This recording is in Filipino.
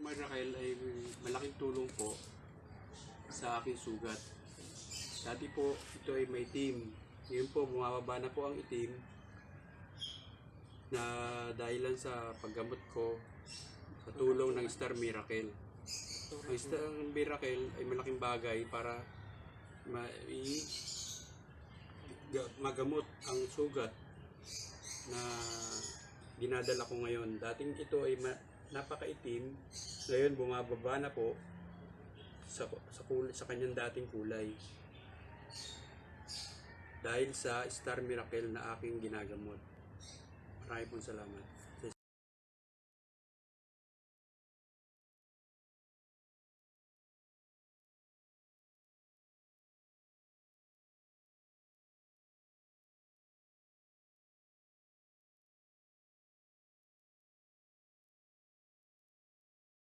Miracle ay malaking tulong po sa aking sugat. Dati po ito ay may itim. Ngayon po bumababa na po ang itim na dahilan sa paggamot ko sa tulong ng Star Miracle. Ang Star Miracle ay malaking bagay para magamot ang sugat na dinadala ko ngayon. Dating ito ay napakaitim, ngayon bumababa na po sa kanyang dating kulay dahil sa Star Miracle na aking ginagamot. Maraming pong salamat.